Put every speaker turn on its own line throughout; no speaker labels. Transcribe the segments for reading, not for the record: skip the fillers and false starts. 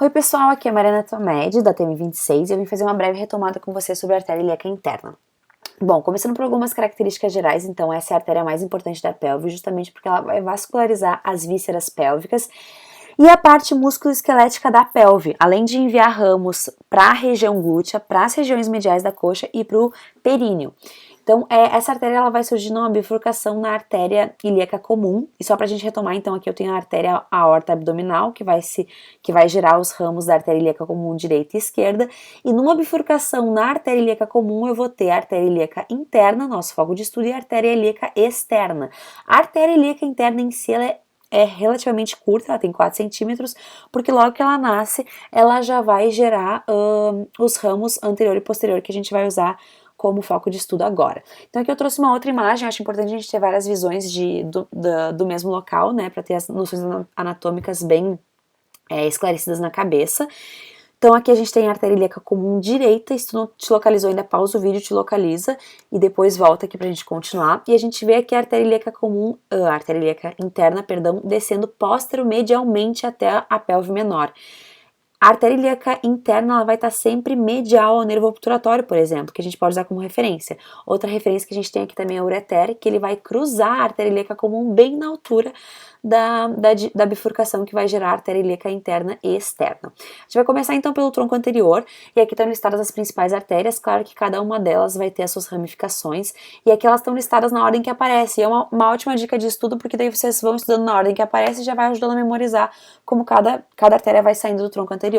Oi pessoal, aqui é a Mariana Tomed, da TM26, e eu vim fazer uma breve retomada com você sobre a artéria ilíaca interna. Bom, começando por algumas características gerais, então essa é a artéria mais importante da pelve, justamente porque ela vai vascularizar as vísceras pélvicas e a parte musculoesquelética da pelve, além de enviar ramos para a região glútea, para as regiões mediais da coxa e para o períneo. Então, essa artéria ela vai surgir numa bifurcação na artéria ilíaca comum. E só pra gente retomar, então, aqui eu tenho a artéria aorta abdominal, que vai gerar os ramos da artéria ilíaca comum direita e esquerda. E numa bifurcação na artéria ilíaca comum, eu vou ter a artéria ilíaca interna, nosso foco de estudo, e a artéria ilíaca externa. A artéria ilíaca interna em si, ela é relativamente curta, ela tem 4 centímetros, porque logo que ela nasce, ela já vai gerar os ramos anterior e posterior que a gente vai usar como foco de estudo agora. Então aqui eu trouxe uma outra imagem, acho importante a gente ter várias visões do mesmo local, né, para ter as noções anatômicas bem esclarecidas na cabeça. Então aqui a gente tem a artéria ilíaca comum direita, se tu não te localizou ainda, pausa o vídeo, te localiza e depois volta aqui pra gente continuar. E a gente vê aqui a artéria ilíaca comum, a artéria ilíaca interna, perdão, descendo posteromedialmente até a pelve menor. A artéria ilíaca interna ela vai estar sempre medial ao nervo obturatório, por exemplo, que a gente pode usar como referência. Outra referência que a gente tem aqui também é o ureter, que ele vai cruzar a artéria ilíaca comum bem na altura da bifurcação que vai gerar a artéria ilíaca interna e externa. A gente vai começar então pelo tronco anterior, e aqui estão listadas as principais artérias, claro que cada uma delas vai ter as suas ramificações, e aqui elas estão listadas na ordem que aparece, e é uma ótima dica de estudo, porque daí vocês vão estudando na ordem que aparece e já vai ajudando a memorizar como cada artéria vai saindo do tronco anterior.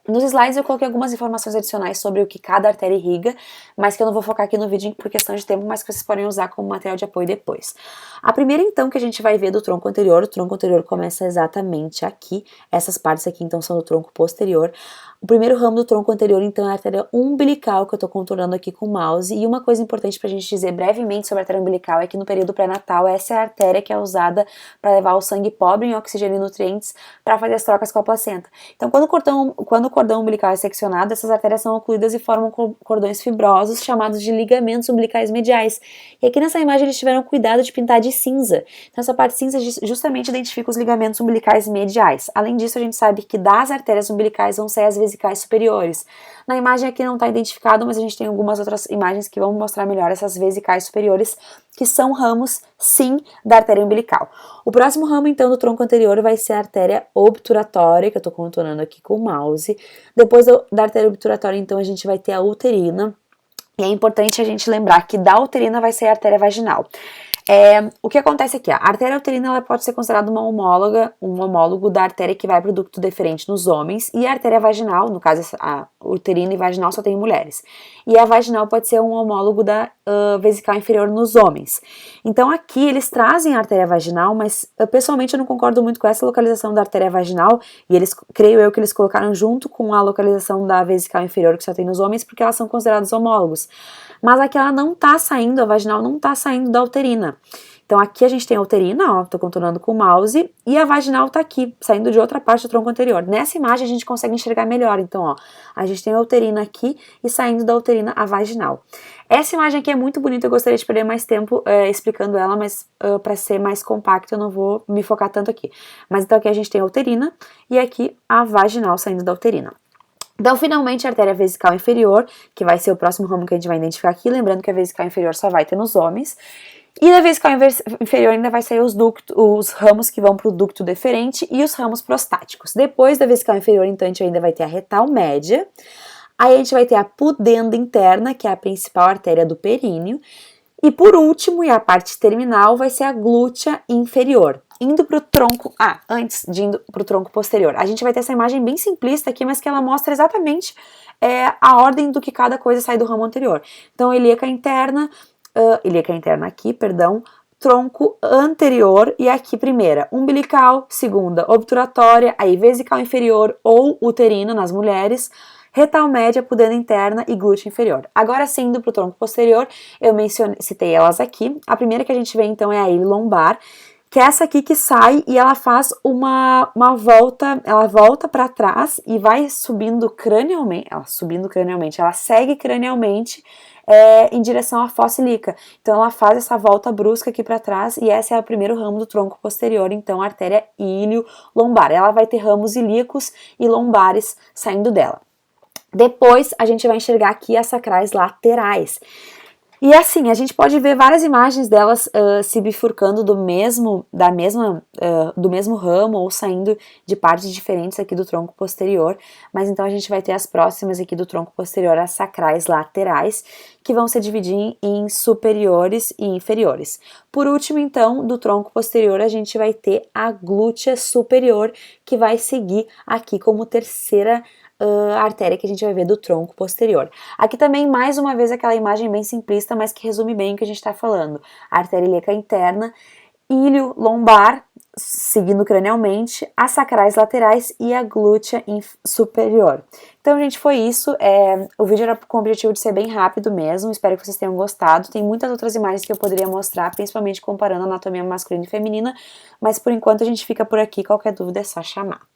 Nos slides eu coloquei algumas informações adicionais sobre o que cada artéria irriga, mas que eu não vou focar aqui no vídeo por questão de tempo, mas que vocês podem usar como material de apoio depois. A primeira então que a gente vai ver do tronco anterior, o tronco anterior começa exatamente aqui, essas partes aqui então são do tronco posterior. O primeiro ramo do tronco anterior então é a artéria umbilical, que eu tô contornando aqui com o mouse, e uma coisa importante pra gente dizer brevemente sobre a artéria umbilical é que no período pré-natal essa é a artéria que é usada para levar o sangue pobre em oxigênio e nutrientes para fazer as trocas com a placenta. Então quando o cordão umbilical é seccionado, essas artérias são ocluídas e formam cordões fibrosos chamados de ligamentos umbilicais mediais. E aqui nessa imagem eles tiveram cuidado de pintar de cinza. Então essa parte cinza justamente identifica os ligamentos umbilicais mediais. Além disso, a gente sabe que das artérias umbilicais vão sair as vesicais superiores. Na imagem aqui não está identificado, mas a gente tem algumas outras imagens que vão mostrar melhor essas vesicais superiores, que são ramos, sim, da artéria umbilical. O próximo ramo, então, do tronco anterior vai ser a artéria obturatória, que eu estou contornando aqui com o mouse. Depois da artéria obturatória, então, a gente vai ter a uterina. E é importante a gente lembrar que da uterina vai ser a artéria vaginal. O que acontece aqui? A artéria uterina ela pode ser considerada um homólogo da artéria que vai para o ducto deferente nos homens, e a artéria vaginal, no caso a uterina e vaginal só tem mulheres, e a vaginal pode ser um homólogo da vesical inferior nos homens. Então aqui eles trazem a artéria vaginal, mas pessoalmente eu não concordo muito com essa localização da artéria vaginal, e creio eu que eles colocaram junto com a localização da vesical inferior que só tem nos homens, porque elas são consideradas homólogos. Mas aqui ela não tá saindo, a vaginal não tá saindo da uterina. Então aqui a gente tem a uterina, ó, tô contornando com o mouse, e a vaginal tá aqui, saindo de outra parte do tronco anterior. Nessa imagem a gente consegue enxergar melhor, então ó, a gente tem a uterina aqui e saindo da uterina a vaginal. Essa imagem aqui é muito bonita, eu gostaria de perder mais tempo explicando ela, mas para ser mais compacto eu não vou me focar tanto aqui. Mas então aqui a gente tem a uterina e aqui a vaginal saindo da uterina. Então, finalmente, a artéria vesical inferior, que vai ser o próximo ramo que a gente vai identificar aqui, lembrando que a vesical inferior só vai ter nos homens. E da vesical inferior ainda vai sair os ramos que vão para o ducto deferente e os ramos prostáticos. Depois da vesical inferior, então, a gente ainda vai ter a retal média. Aí a gente vai ter a pudenda interna, que é a principal artéria do períneo. E por último, e a parte terminal, vai ser a glútea inferior. Indo para o tronco, antes de indo para o tronco posterior, a gente vai ter essa imagem bem simplista aqui, mas que ela mostra exatamente a ordem do que cada coisa sai do ramo anterior. Então, ilíaca interna aqui, perdão, tronco anterior e aqui primeira, umbilical, segunda, obturatória, aí vesical inferior ou uterina nas mulheres, retal média, pudenda interna e glútea inferior. Agora, indo para o tronco posterior, eu citei elas aqui. A primeira que a gente vê, então, é a ílea lombar, que é essa aqui que sai e ela faz uma volta, ela volta para trás e vai subindo cranialmente, ela segue cranialmente em direção à fossa ilíaca. Então ela faz essa volta brusca aqui para trás e esse é o primeiro ramo do tronco posterior, então a artéria ilio-lombar. Ela vai ter ramos ilíacos e lombares saindo dela. Depois a gente vai enxergar aqui as sacrais laterais. E assim, a gente pode ver várias imagens delas se bifurcando do mesmo ramo ou saindo de partes diferentes aqui do tronco posterior, mas então a gente vai ter as próximas aqui do tronco posterior, as sacrais laterais, que vão se dividir em superiores e inferiores. Por último, então, do tronco posterior, a gente vai ter a glútea superior, que vai seguir aqui como terceira artéria que a gente vai ver do tronco posterior. Aqui também, mais uma vez, aquela imagem bem simplista, mas que resume bem o que a gente está falando. A artéria ilíaca interna, ilho lombar, seguindo cranialmente, as sacrais laterais e a glútea superior. Então, gente, foi isso. O vídeo era com o objetivo de ser bem rápido mesmo, espero que vocês tenham gostado. Tem muitas outras imagens que eu poderia mostrar, principalmente comparando a anatomia masculina e feminina, mas por enquanto a gente fica por aqui, qualquer dúvida é só chamar.